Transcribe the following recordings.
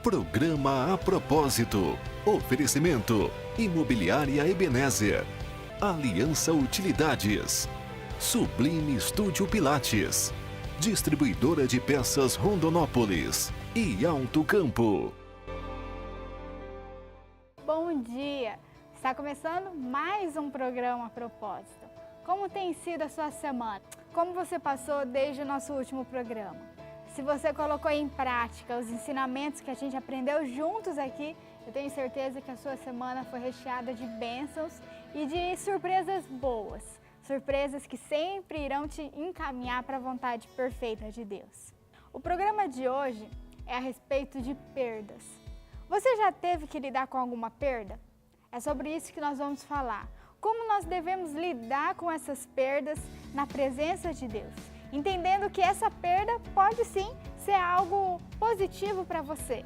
Programa A Propósito. Oferecimento. Imobiliária Ebenezer. Aliança Utilidades. Sublime Estúdio Pilates. Distribuidora de peças Rondonópolis. E Alto Campo. Bom dia! Está começando mais um programa A Propósito. Como tem sido a sua semana? Como você passou desde o nosso último programa? Se você colocou em prática os ensinamentos que a gente aprendeu juntos aqui, eu tenho certeza que a sua semana foi recheada de bênçãos e de surpresas boas. Surpresas que sempre irão te encaminhar para a vontade perfeita de Deus. O programa de hoje é a respeito de perdas. Você já teve que lidar com alguma perda? É sobre isso que nós vamos falar. Como nós devemos lidar com essas perdas na presença de Deus? Entendendo que essa perda pode sim ser algo positivo para você.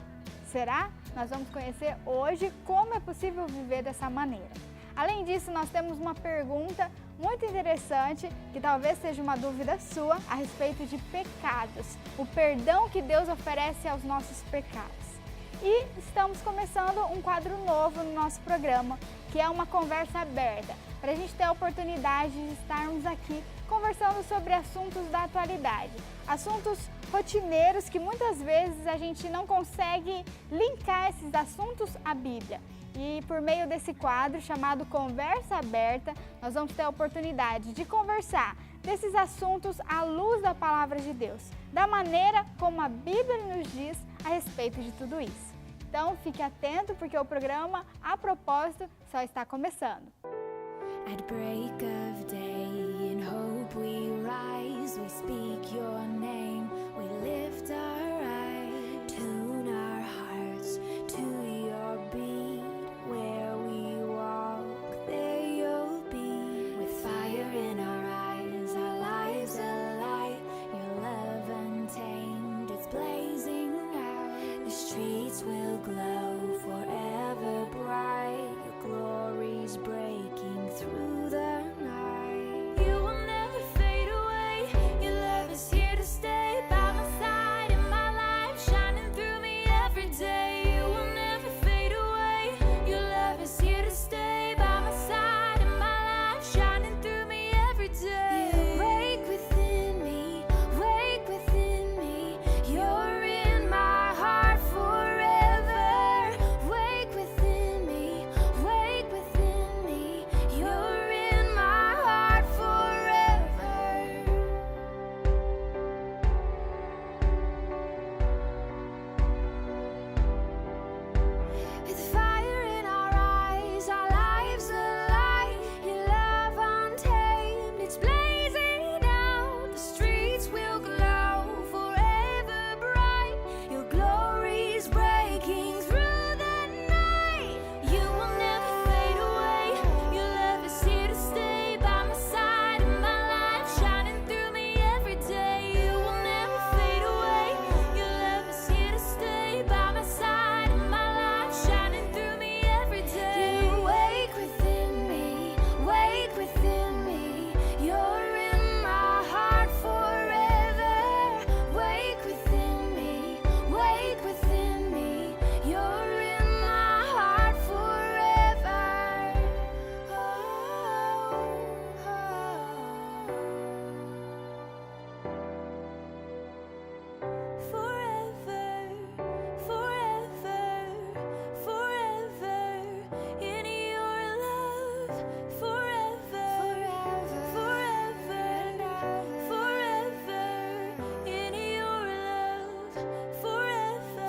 Será? Nós vamos conhecer hoje como é possível viver dessa maneira. Além disso, nós temos uma pergunta muito interessante, que talvez seja uma dúvida sua, a respeito de pecados, o perdão que Deus oferece aos nossos pecados. E estamos começando um quadro novo no nosso programa, que é uma conversa aberta, para a gente ter a oportunidade de estarmos aqui conversando sobre assuntos da atualidade, assuntos rotineiros que muitas vezes a gente não consegue linkar esses assuntos à Bíblia. E por meio desse quadro chamado Conversa Aberta, nós vamos ter a oportunidade de conversar desses assuntos à luz da Palavra de Deus, da maneira como a Bíblia nos diz a respeito de tudo isso. Então fique atento porque o programa A Propósito só está começando. At break of day, in hope we rise, we speak your name, we lift our eyes, tune our hearts to your beat, where we walk, there you'll be, with fire in our eyes, our lives alight, your love untamed, it's blazing out, the streets will glow forever bright, your glory's breaking through the night. You will never fade away. Your love is here to stay by my side in my life, shining through me every day. You will never fade away. Your love is here to stay by my side in my life, shining through me every day. You wake within me, wake within me. You're in my heart forever. Wake within me, wake within me. You're in my heart forever. With fire in our eyes, our lives alight, your love untamed, it's blazing out. The streets will glow forever bright, your glory's breaking through the night. You will never fade away. Your love is here to stay by my side in my life, shining through me every day. You will never fade away. Your love is here to stay by my side in my life, shining through me every day. You wake within me, wake within me. You're in my heart forever. Wake within me, wake within me. You're in my heart forever. Forever, forever, forever in your love. Forever, forever, forever in your love. Forever,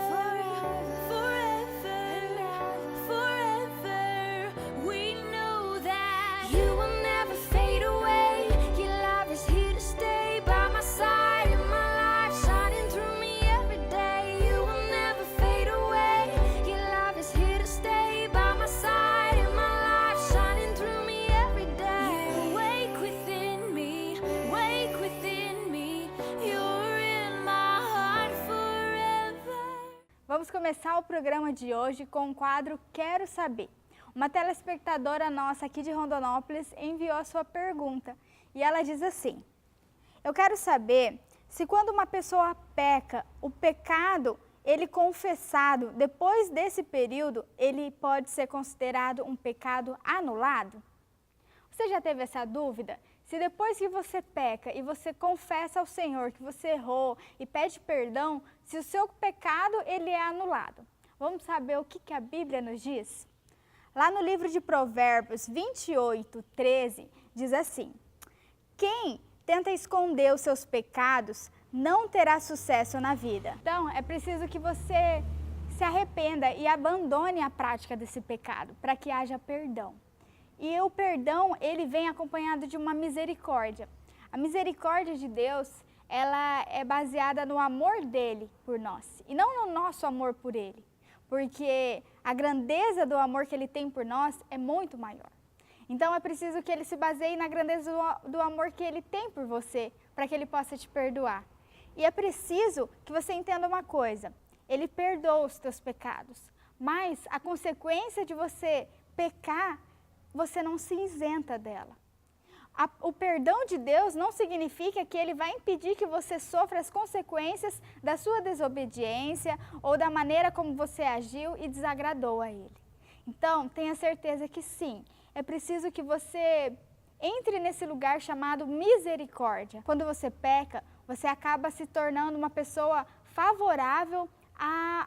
forever. We know that you will never fade away. Your love is here to stay by my side in my life, shining through me every day. You will never fade away. Your love is here to stay by my side in my life, shining through me every day. You wake within me, wake within me. You're in my heart forever. Vamos começar o programa de hoje com o quadro Quero Saber. Uma telespectadora nossa aqui de Rondonópolis enviou a sua pergunta e ela diz assim: eu quero saber se quando uma pessoa peca, o pecado ele confessado, depois desse período, ele pode ser considerado um pecado anulado? Você já teve essa dúvida? Se depois que você peca e você confessa ao Senhor que você errou e pede perdão, se o seu pecado ele é anulado. Vamos saber o que a Bíblia nos diz? Lá no livro de Provérbios 28:13, diz assim: quem tenta esconder os seus pecados não terá sucesso na vida. Então, é preciso que você se arrependa e abandone a prática desse pecado, para que haja perdão. E o perdão, ele vem acompanhado de uma misericórdia. A misericórdia de Deus, ela é baseada no amor dele por nós, e não no nosso amor por ele. Porque a grandeza do amor que ele tem por nós é muito maior. Então é preciso que ele se baseie na grandeza do amor que ele tem por você, para que ele possa te perdoar. E é preciso que você entenda uma coisa, ele perdoa os teus pecados, mas a consequência de você pecar, você não se isenta dela. O perdão de Deus não significa que ele vai impedir que você sofra as consequências da sua desobediência ou da maneira como você agiu e desagradou a ele. Então, tenha certeza que sim, é preciso que você entre nesse lugar chamado misericórdia. Quando você peca, você acaba se tornando uma pessoa favorável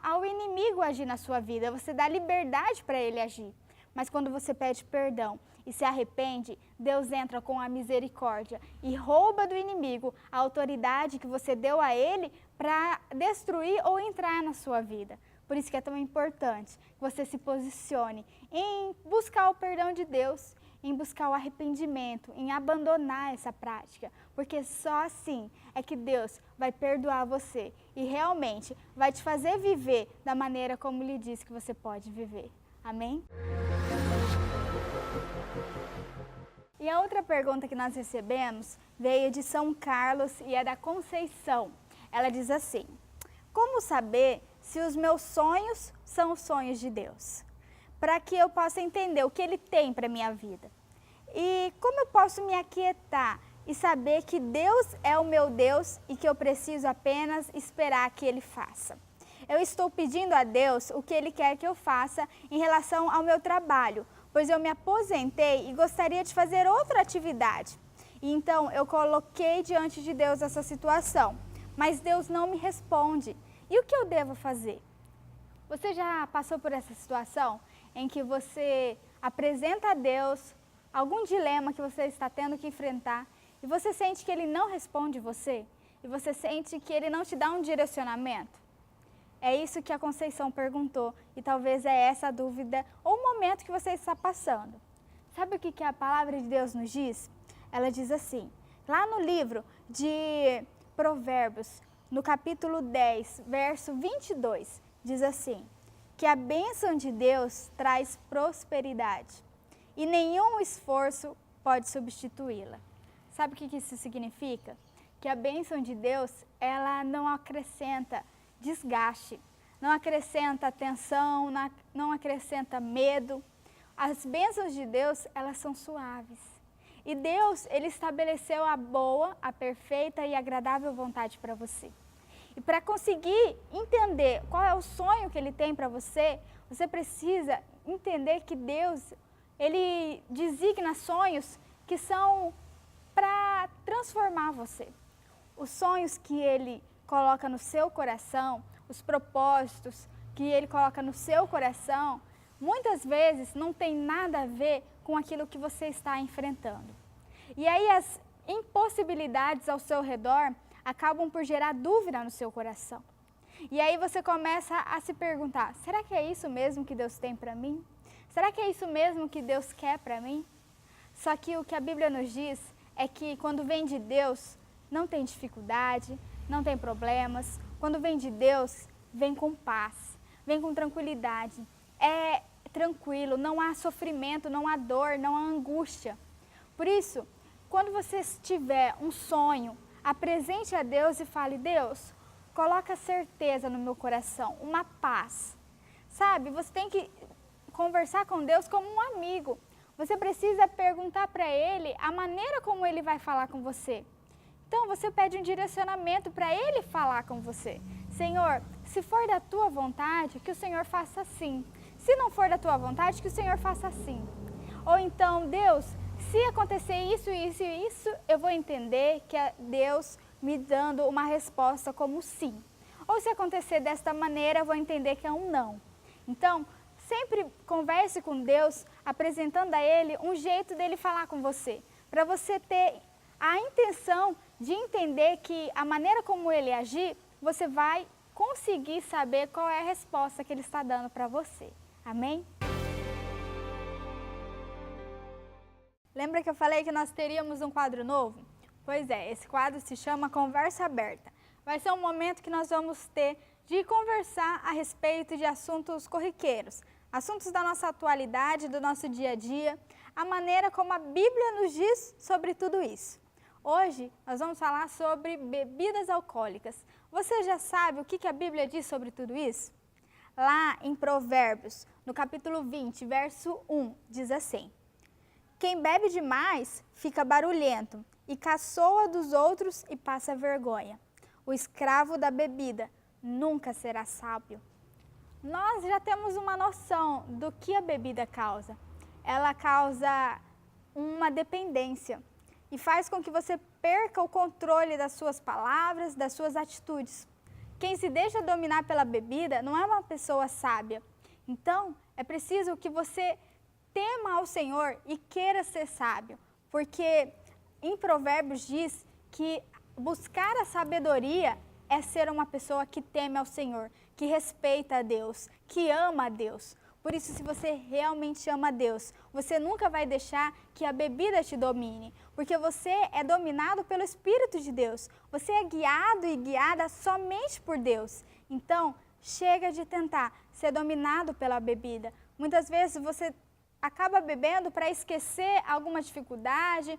ao inimigo agir na sua vida. Você dá liberdade para ele agir. Mas quando você pede perdão e se arrepende, Deus entra com a misericórdia e rouba do inimigo a autoridade que você deu a ele para destruir ou entrar na sua vida. Por isso que é tão importante que você se posicione em buscar o perdão de Deus, em buscar o arrependimento, em abandonar essa prática, porque só assim é que Deus vai perdoar você e realmente vai te fazer viver da maneira como Ele disse que você pode viver. Amém? E a outra pergunta que nós recebemos veio de São Carlos e é da Conceição. Ela diz assim: como saber se os meus sonhos são os sonhos de Deus? Para que eu possa entender o que Ele tem para a minha vida. E como eu posso me aquietar e saber que Deus é o meu Deus e que eu preciso apenas esperar que Ele faça? Eu estou pedindo a Deus o que Ele quer que eu faça em relação ao meu trabalho, pois eu me aposentei e gostaria de fazer outra atividade. E então eu coloquei diante de Deus essa situação, mas Deus não me responde. E o que eu devo fazer? Você já passou por essa situação em que você apresenta a Deus algum dilema que você está tendo que enfrentar e você sente que Ele não responde você? E você sente que Ele não te dá um direcionamento? É isso que a Conceição perguntou e talvez é essa a dúvida ou o momento que você está passando. Sabe o que a palavra de Deus nos diz? Ela diz assim, lá no livro de Provérbios, no capítulo 10, verso 22, diz assim, que a bênção de Deus traz prosperidade e nenhum esforço pode substituí-la. Sabe o que isso significa? Que a bênção de Deus, ela não acrescenta desgaste, não acrescenta tensão, não acrescenta medo. As bênçãos de Deus, elas são suaves. E Deus, Ele estabeleceu a boa, a perfeita e agradável vontade para você. E para conseguir entender qual é o sonho que Ele tem para você, você precisa entender que Deus, Ele designa sonhos que são para transformar você. Os sonhos que Ele coloca no seu coração, os propósitos que Ele coloca no seu coração, muitas vezes não tem nada a ver com aquilo que você está enfrentando. E aí as impossibilidades ao seu redor acabam por gerar dúvida no seu coração. E aí você começa a se perguntar, será que é isso mesmo que Deus tem para mim? Será que é isso mesmo que Deus quer para mim? Só que o que a Bíblia nos diz é que quando vem de Deus, não tem dificuldade, não tem problemas. Quando vem de Deus, vem com paz, vem com tranquilidade. É tranquilo, não há sofrimento, não há dor, não há angústia. Por isso, quando você tiver um sonho, apresente a Deus e fale, Deus, coloca certeza no meu coração, uma paz. Sabe, você tem que conversar com Deus como um amigo. Você precisa perguntar para Ele a maneira como Ele vai falar com você. Então, você pede um direcionamento para Ele falar com você. Senhor, se for da tua vontade, que o Senhor faça assim. Se não for da tua vontade, que o Senhor faça assim. Ou então, Deus, se acontecer isso, isso e isso, eu vou entender que é Deus me dando uma resposta como sim. Ou se acontecer desta maneira, eu vou entender que é um não. Então, sempre converse com Deus, apresentando a Ele um jeito dele falar com você. Para você ter a intenção de entender que a maneira como Ele agir, você vai conseguir saber qual é a resposta que Ele está dando para você. Amém? Lembra que eu falei que nós teríamos um quadro novo? Pois é, esse quadro se chama Conversa Aberta. Vai ser um momento que nós vamos ter de conversar a respeito de assuntos corriqueiros, assuntos da nossa atualidade, do nosso dia a dia, a maneira como a Bíblia nos diz sobre tudo isso. Hoje nós vamos falar sobre bebidas alcoólicas. Você já sabe o que a Bíblia diz sobre tudo isso? Lá em Provérbios, no capítulo 20, verso 1, diz assim: quem bebe demais fica barulhento e caçoa dos outros e passa vergonha. O escravo da bebida nunca será sábio. Nós já temos uma noção do que a bebida causa. Ela causa uma dependência e faz com que você perca o controle das suas palavras, das suas atitudes. Quem se deixa dominar pela bebida não é uma pessoa sábia. Então, é preciso que você tema ao Senhor e queira ser sábio, porque em Provérbios diz que buscar a sabedoria é ser uma pessoa que teme ao Senhor, que respeita a Deus, que ama a Deus. Por isso, se você realmente ama a Deus, você nunca vai deixar que a bebida te domine, porque você é dominado pelo Espírito de Deus. Você é guiado e guiada somente por Deus. Então, chega de tentar ser dominado pela bebida. Muitas vezes você acaba bebendo para esquecer alguma dificuldade,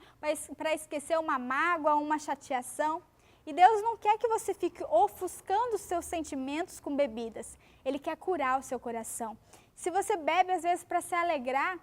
para esquecer uma mágoa, uma chateação. E Deus não quer que você fique ofuscando os seus sentimentos com bebidas. Ele quer curar o seu coração. Se você bebe às vezes para se alegrar,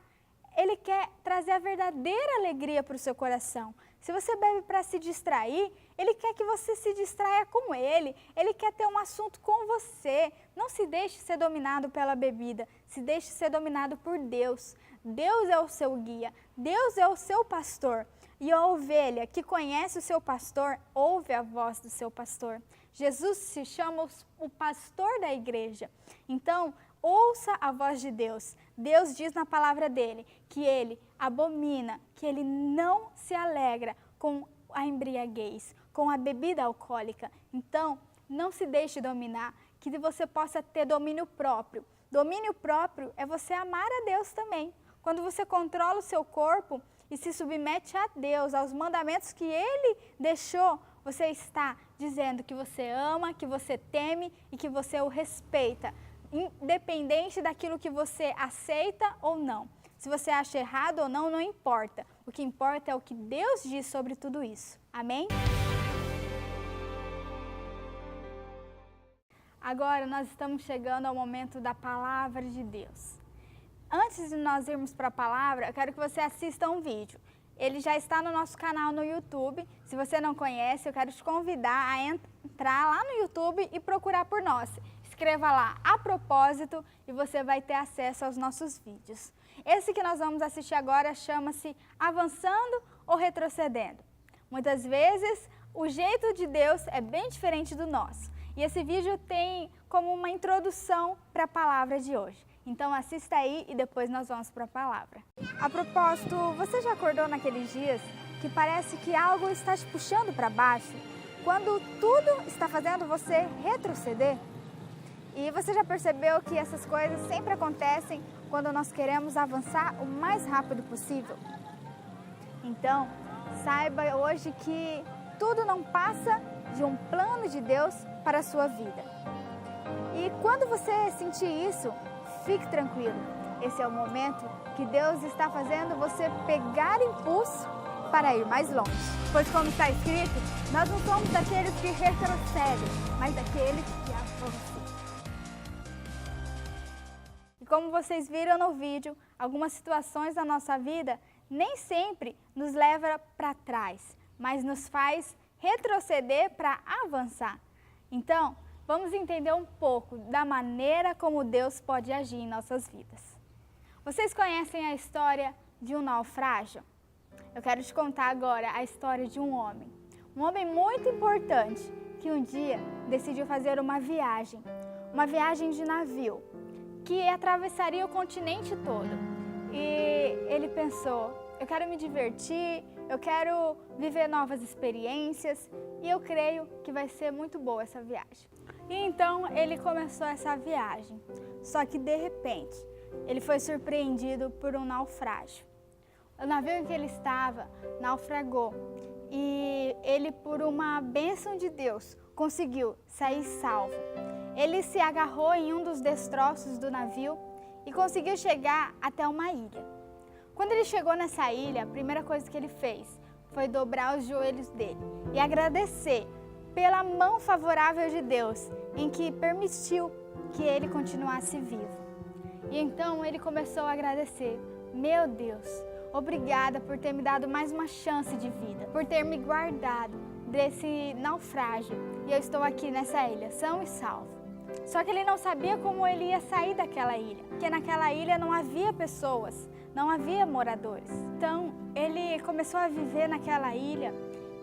Ele quer trazer a verdadeira alegria para o seu coração. Se você bebe para se distrair, Ele quer que você se distraia com Ele. Ele quer ter um assunto com você. Não se deixe ser dominado pela bebida. Se deixe ser dominado por Deus. Deus é o seu guia. Deus é o seu pastor. E a ovelha que conhece o seu pastor, ouve a voz do seu pastor. Jesus se chama o pastor da igreja. Então, ouça a voz de Deus. Deus diz na palavra dele que ele abomina, que ele não se alegra com a embriaguez, com a bebida alcoólica. Então, não se deixe dominar, que você possa ter domínio próprio. Domínio próprio é você amar a Deus também. Quando você controla o seu corpo e se submete a Deus, aos mandamentos que Ele deixou, você está dizendo que você ama, que você teme e que você o respeita, independente daquilo que você aceita ou não. Se você acha errado ou não, não importa. O que importa é o que Deus diz sobre tudo isso. Amém? Agora nós estamos chegando ao momento da palavra de Deus. Antes de nós irmos para a palavra, eu quero que você assista um vídeo. Ele já está no nosso canal no YouTube. Se você não conhece, eu quero te convidar a entrar lá no YouTube e procurar por nós. Escreva lá, A Propósito, e você vai ter acesso aos nossos vídeos. Esse que nós vamos assistir agora chama-se Avançando ou Retrocedendo. Muitas vezes, o jeito de Deus é bem diferente do nosso. E esse vídeo tem como uma introdução para a palavra de hoje. Então assista aí e depois nós vamos para a palavra. A propósito, você já acordou naqueles dias que parece que algo está te puxando para baixo? Quando tudo está fazendo você retroceder? E você já percebeu que essas coisas sempre acontecem quando nós queremos avançar o mais rápido possível? Então, saiba hoje que tudo não passa de um plano de Deus para a sua vida. E quando você sentir isso, fique tranquilo. Esse é o momento que Deus está fazendo você pegar impulso para ir mais longe. Pois como está escrito, nós não somos daqueles que retrocedem, mas daqueles que avançam. E como vocês viram no vídeo, algumas situações da nossa vida nem sempre nos leva para trás, mas nos faz retroceder para avançar. Então, vamos entender um pouco da maneira como Deus pode agir em nossas vidas. Vocês conhecem a história de um naufrágio? Eu quero te contar agora a história de um homem muito importante, que um dia decidiu fazer uma viagem de navio, que atravessaria o continente todo. E ele pensou, eu quero me divertir, eu quero viver novas experiências e eu creio que vai ser muito boa essa viagem. E então ele começou essa viagem, só que de repente ele foi surpreendido por um naufrágio. O navio em que ele estava naufragou e ele, por uma bênção de Deus, conseguiu sair salvo. Ele se agarrou em um dos destroços do navio e conseguiu chegar até uma ilha. Quando ele chegou nessa ilha, a primeira coisa que ele fez foi dobrar os joelhos dele e agradecer pela mão favorável de Deus em que permitiu que ele continuasse vivo. E então ele começou a agradecer. Meu Deus, obrigada por ter me dado mais uma chance de vida, por ter me guardado desse naufrágio. E eu estou aqui nessa ilha, são e salvo. Só que ele não sabia como ele ia sair daquela ilha, porque naquela ilha não havia pessoas, não havia moradores. Então ele começou a viver naquela ilha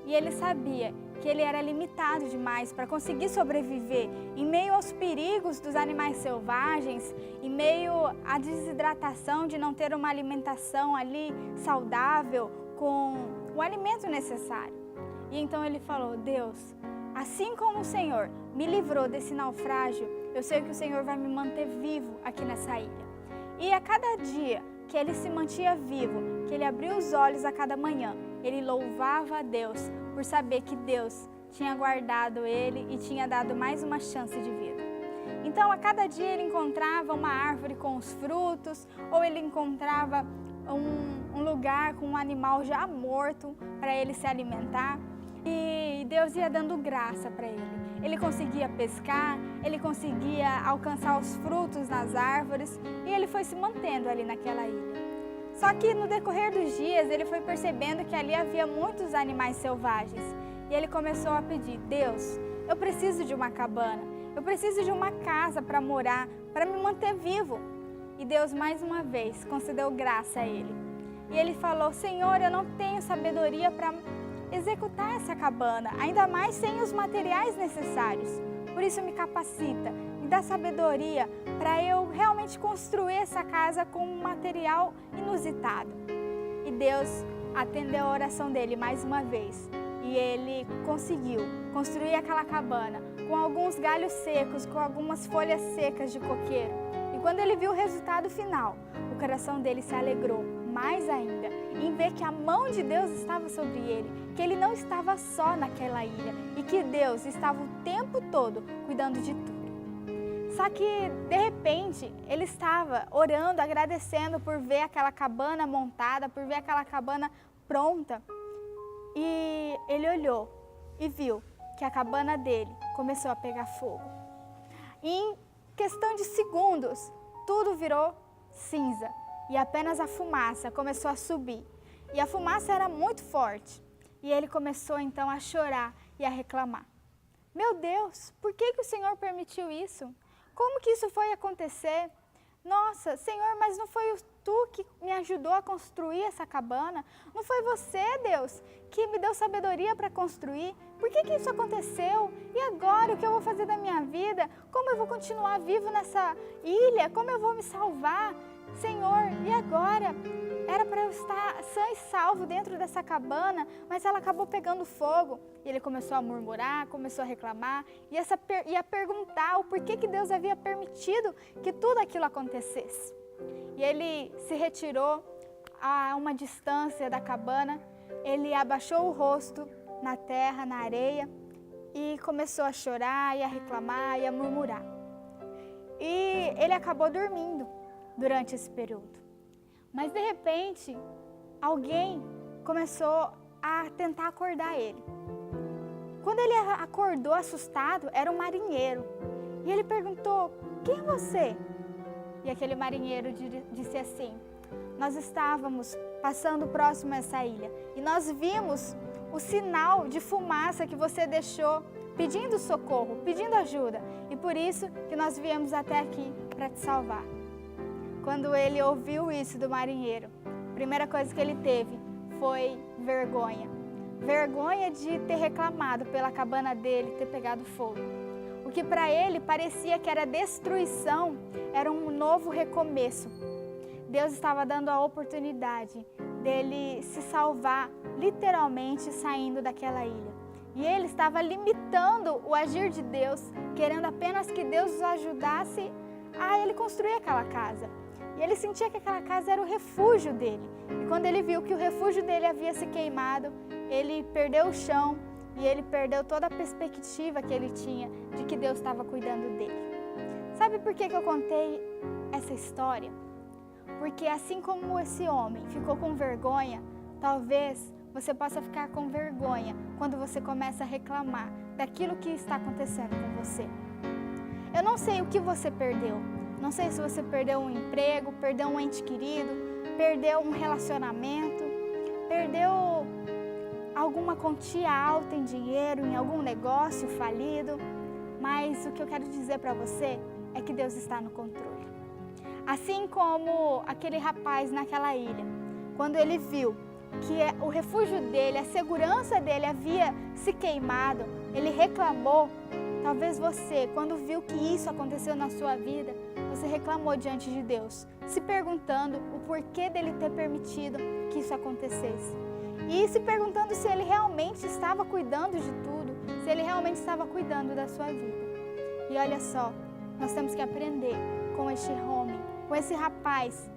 e ele sabia que ele era limitado demais para conseguir sobreviver em meio aos perigos dos animais selvagens, em meio à desidratação de não ter uma alimentação ali saudável, com o alimento necessário. E então ele falou, Deus, assim como o Senhor me livrou desse naufrágio, eu sei que o Senhor vai me manter vivo aqui nessa ilha. E a cada dia que ele se mantinha vivo, que ele abria os olhos a cada manhã, ele louvava a Deus por saber que Deus tinha guardado ele e tinha dado mais uma chance de vida. Então, a cada dia ele encontrava uma árvore com os frutos, ou ele encontrava um lugar com um animal já morto para ele se alimentar. E Deus ia dando graça para ele. Ele conseguia pescar, ele conseguia alcançar os frutos nas árvores e ele foi se mantendo ali naquela ilha. Só que no decorrer dos dias ele foi percebendo que ali havia muitos animais selvagens. E ele começou a pedir, Deus, eu preciso de uma cabana, eu preciso de uma casa para morar, para me manter vivo. E Deus mais uma vez concedeu graça a ele. E ele falou, Senhor, eu não tenho sabedoria para executar essa cabana, ainda mais sem os materiais necessários. Por isso me capacita, me dá sabedoria para eu realmente construir essa casa com um material inusitado. E Deus atendeu a oração dele mais uma vez. E ele conseguiu construir aquela cabana com alguns galhos secos, com algumas folhas secas de coqueiro. E quando ele viu o resultado final, o coração dele se alegrou mais ainda em ver que a mão de Deus estava sobre ele, que ele não estava só naquela ilha e que Deus estava o tempo todo cuidando de tudo. Só que, de repente, ele estava orando, agradecendo por ver aquela cabana montada, por ver aquela cabana pronta. E ele olhou e viu que a cabana dele começou a pegar fogo. E em questão de segundos, tudo virou cinza e apenas a fumaça começou a subir. E a fumaça era muito forte. E ele começou então a chorar e a reclamar. Meu Deus, por que o Senhor permitiu isso? Como que isso foi acontecer? Nossa, Senhor, mas não foi tu que me ajudou a construir essa cabana? Não foi você, Deus, que me deu sabedoria para construir? Por que isso aconteceu? E agora, o que eu vou fazer da minha vida? Como eu vou continuar vivo nessa ilha? Como eu vou me salvar? Senhor, e agora? Era para eu estar sã e salvo dentro dessa cabana, mas ela acabou pegando fogo. E ele começou a murmurar, começou a reclamar e a perguntar o porquê que Deus havia permitido que tudo aquilo acontecesse. E ele se retirou a uma distância da cabana, ele abaixou o rosto na terra, na areia, e começou a chorar e a reclamar e a murmurar. E ele acabou dormindo durante esse período. Mas de repente, alguém começou a tentar acordar ele. Quando ele acordou assustado, era um marinheiro. E ele perguntou, quem é você? E aquele marinheiro disse assim, nós estávamos passando próximo a essa ilha e nós vimos o sinal de fumaça que você deixou pedindo socorro, pedindo ajuda. E por isso que nós viemos até aqui para te salvar. Quando ele ouviu isso do marinheiro, a primeira coisa que ele teve foi vergonha. Vergonha de ter reclamado pela cabana dele ter pegado fogo. O que para ele parecia que era destruição, era um novo recomeço. Deus estava dando a oportunidade dele se salvar, literalmente saindo daquela ilha. E ele estava limitando o agir de Deus, querendo apenas que Deus o ajudasse a ele construir aquela casa. E ele sentia que aquela casa era o refúgio dele. E quando ele viu que o refúgio dele havia se queimado, ele perdeu o chão e ele perdeu toda a perspectiva que ele tinha de que Deus estava cuidando dele. Sabe por que eu contei essa história? Porque assim como esse homem ficou com vergonha, talvez você possa ficar com vergonha quando você começa a reclamar daquilo que está acontecendo com você. Eu não sei o que você perdeu. Não sei se você perdeu um emprego, perdeu um ente querido, perdeu um relacionamento, perdeu alguma quantia alta em dinheiro, em algum negócio falido. Mas o que eu quero dizer para você é que Deus está no controle. Assim como aquele rapaz naquela ilha, quando ele viu que o refúgio dele, a segurança dele havia se queimado, ele reclamou. Talvez você, quando viu que isso aconteceu na sua vida, você reclamou diante de Deus, se perguntando o porquê dele ter permitido que isso acontecesse. E se perguntando se ele realmente estava cuidando de tudo, se ele realmente estava cuidando da sua vida. E olha só, nós temos que aprender com este homem, com esse rapaz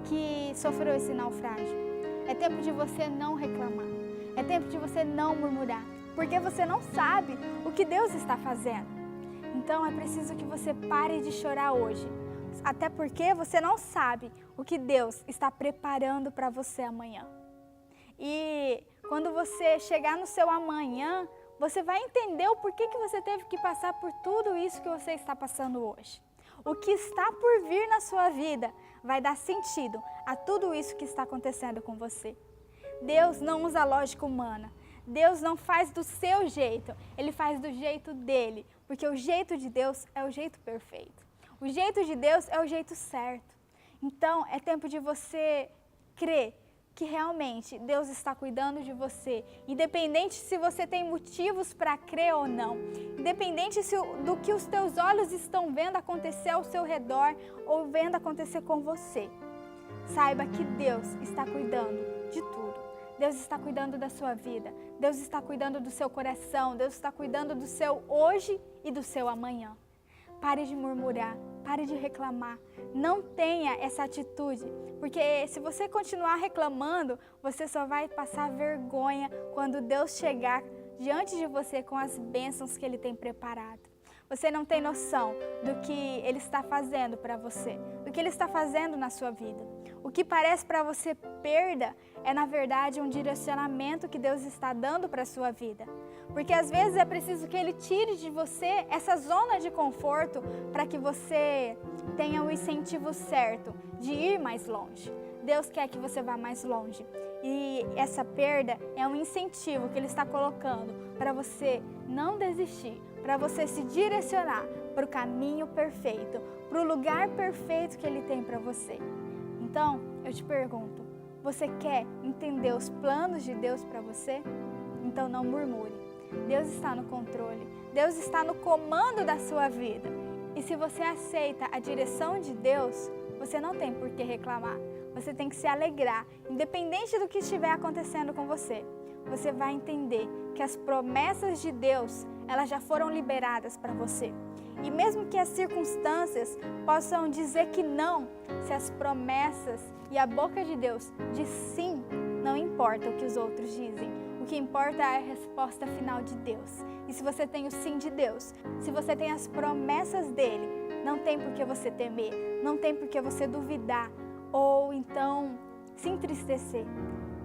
que sofreu esse naufrágio. É tempo de você não reclamar, é tempo de você não murmurar, porque você não sabe o que Deus está fazendo. Então é preciso que você pare de chorar hoje, até porque você não sabe o que Deus está preparando para você amanhã. E quando você chegar no seu amanhã, você vai entender o porquê que você teve que passar por tudo isso que você está passando hoje. O que está por vir na sua vida vai dar sentido a tudo isso que está acontecendo com você. Deus não usa lógica humana. Deus não faz do seu jeito, Ele faz do jeito dele, porque o jeito de Deus é o jeito perfeito. O jeito de Deus é o jeito certo. Então, é tempo de você crer que realmente Deus está cuidando de você, independente se você tem motivos para crer ou não, independente do que os teus olhos estão vendo acontecer ao seu redor ou vendo acontecer com você. Saiba que Deus está cuidando de tudo. Deus está cuidando da sua vida, Deus está cuidando do seu coração, Deus está cuidando do seu hoje e do seu amanhã. Pare de murmurar, pare de reclamar, não tenha essa atitude, porque se você continuar reclamando, você só vai passar vergonha quando Deus chegar diante de você com as bênçãos que Ele tem preparado. Você não tem noção do que Ele está fazendo para você, do que Ele está fazendo na sua vida. O que parece para você perda é, na verdade, um direcionamento que Deus está dando para a sua vida. Porque às vezes é preciso que Ele tire de você essa zona de conforto para que você tenha o incentivo certo de ir mais longe. Deus quer que você vá mais longe. E essa perda é um incentivo que Ele está colocando para você não desistir, para você se direcionar para o caminho perfeito, para o lugar perfeito que Ele tem para você. Então, eu te pergunto, você quer entender os planos de Deus para você? Então não murmure. Deus está no controle, Deus está no comando da sua vida. E se você aceita a direção de Deus, você não tem por que reclamar. Você tem que se alegrar, independente do que estiver acontecendo com você. Você vai entender que as promessas de Deus, elas já foram liberadas para você. E mesmo que as circunstâncias possam dizer que não, se as promessas e a boca de Deus diz sim, não importa o que os outros dizem. O que importa é a resposta final de Deus. E se você tem o sim de Deus, se você tem as promessas dele, não tem por que você temer, não tem por que você duvidar ou então se entristecer.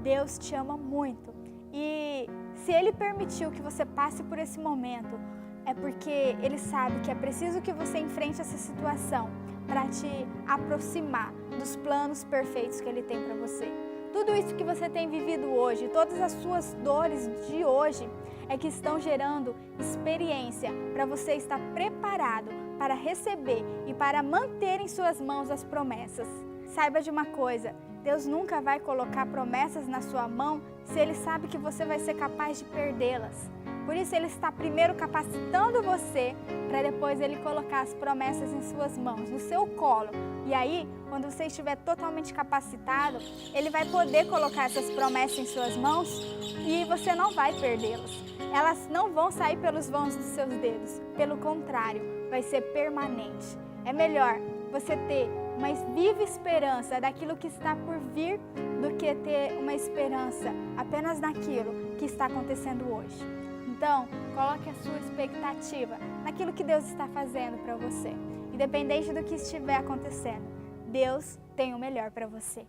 Deus te ama muito. E se Ele permitiu que você passe por esse momento, é porque Ele sabe que é preciso que você enfrente essa situação para te aproximar dos planos perfeitos que Ele tem para você. Tudo isso que você tem vivido hoje, todas as suas dores de hoje, é que estão gerando experiência para você estar preparado para receber e para manter em suas mãos as promessas. Saiba de uma coisa, Deus nunca vai colocar promessas na sua mão se Ele sabe que você vai ser capaz de perdê-las. Por isso Ele está primeiro capacitando você para depois Ele colocar as promessas em suas mãos, no seu colo. E aí, quando você estiver totalmente capacitado, Ele vai poder colocar essas promessas em suas mãos e você não vai perdê-las. Elas não vão sair pelos vãos dos seus dedos. Pelo contrário, vai ser permanente. É melhor você ter uma viva esperança daquilo que está por vir do que ter uma esperança apenas naquilo que está acontecendo hoje. Então, coloque a sua expectativa naquilo que Deus está fazendo para você. Independente do que estiver acontecendo, Deus tem o melhor para você.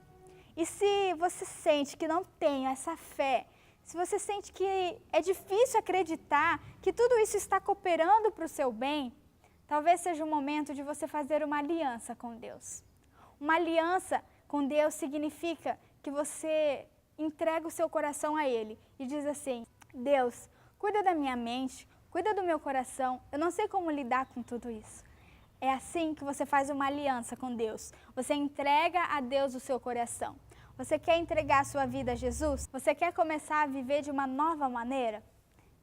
E se você sente que não tem essa fé, se você sente que é difícil acreditar que tudo isso está cooperando para o seu bem, talvez seja o momento de você fazer uma aliança com Deus. Uma aliança com Deus significa que você entrega o seu coração a Ele e diz assim: Deus, cuida da minha mente, cuida do meu coração, eu não sei como lidar com tudo isso. É assim que você faz uma aliança com Deus. Você entrega a Deus o seu coração. Você quer entregar a sua vida a Jesus? Você quer começar a viver de uma nova maneira?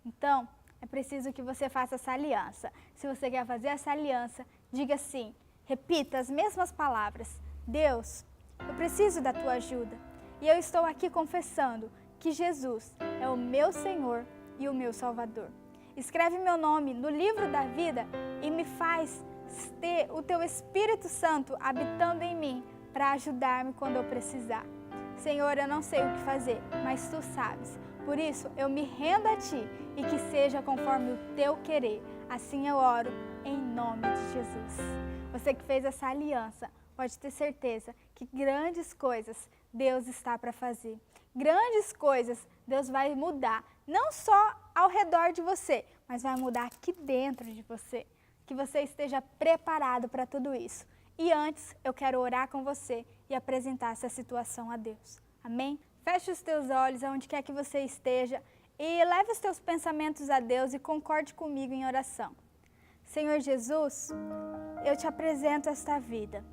Então, é preciso que você faça essa aliança. Se você quer fazer essa aliança, diga assim, repita as mesmas palavras. Deus, eu preciso da tua ajuda. E eu estou aqui confessando que Jesus é o meu Senhor e o meu Salvador. Escreve meu nome no livro da vida e me faz ter o teu Espírito Santo habitando em mim para ajudar-me quando eu precisar. Senhor, eu não sei o que fazer, mas Tu sabes. Por isso, eu me rendo a Ti e que seja conforme o Teu querer. Assim eu oro em nome de Jesus. Você que fez essa aliança, pode ter certeza que grandes coisas Deus está para fazer. Grandes coisas Deus vai mudar, não só ao redor de você, mas vai mudar aqui dentro de você. Que você esteja preparado para tudo isso. E antes, eu quero orar com você e apresentar essa situação a Deus. Amém? Feche os teus olhos aonde quer que você esteja e leve os teus pensamentos a Deus e concorde comigo em oração. Senhor Jesus, eu te apresento esta vida.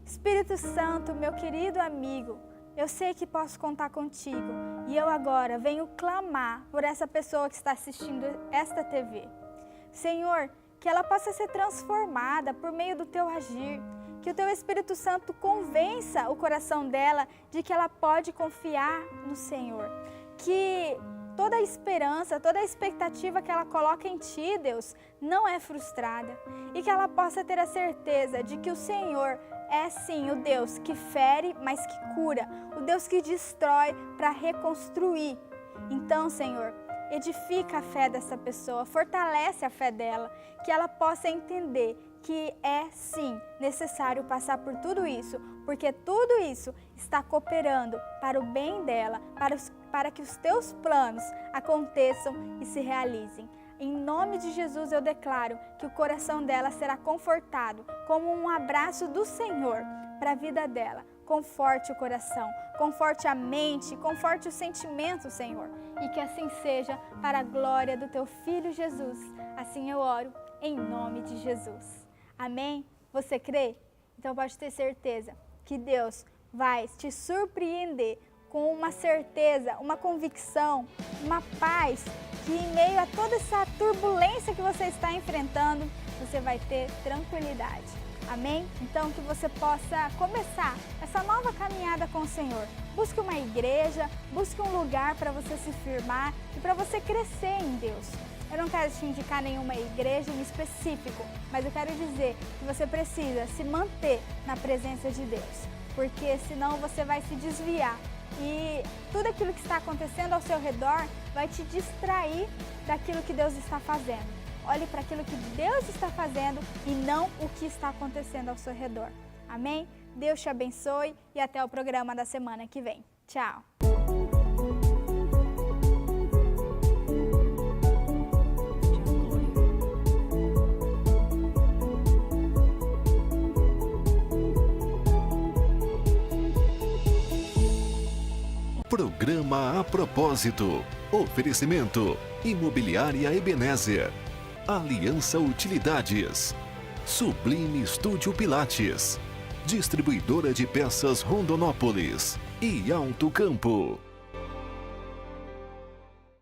Espírito Santo, meu querido amigo, eu sei que posso contar contigo e eu agora venho clamar por essa pessoa que está assistindo esta TV. Senhor, que ela possa ser transformada por meio do Teu agir, que o Teu Espírito Santo convença o coração dela de que ela pode confiar no Senhor, que toda a esperança, toda a expectativa que ela coloca em Ti, Deus, não é frustrada, e que ela possa ter a certeza de que o Senhor é sim o Deus que fere, mas que cura, o Deus que destrói para reconstruir. Então, Senhor, edifica a fé dessa pessoa, fortalece a fé dela, que ela possa entender que é sim necessário passar por tudo isso, porque tudo isso está cooperando para o bem dela, para que os teus planos aconteçam e se realizem. Em nome de Jesus eu declaro que o coração dela será confortado como um abraço do Senhor para a vida dela. Conforte o coração, conforte a mente, conforte os sentimentos, Senhor. E que assim seja para a glória do Teu Filho Jesus. Assim eu oro em nome de Jesus. Amém? Você crê? Então pode ter certeza que Deus vai te surpreender com uma certeza, uma convicção, uma paz, que em meio a toda essa turbulência que você está enfrentando, você vai ter tranquilidade. Amém? Então que você possa começar essa nova caminhada com o Senhor. Busque uma igreja, busque um lugar para você se firmar e para você crescer em Deus. Eu não quero te indicar nenhuma igreja em específico, mas eu quero dizer que você precisa se manter na presença de Deus, porque senão você vai se desviar e tudo aquilo que está acontecendo ao seu redor vai te distrair daquilo que Deus está fazendo. Olhe para aquilo que Deus está fazendo e não o que está acontecendo ao seu redor. Amém? Deus te abençoe e até o programa da semana que vem. Tchau! Programa A Propósito. Oferecimento: Imobiliária Ebenezer, Aliança Utilidades, Sublime Estúdio Pilates, Distribuidora de Peças Rondonópolis e Alto Campo.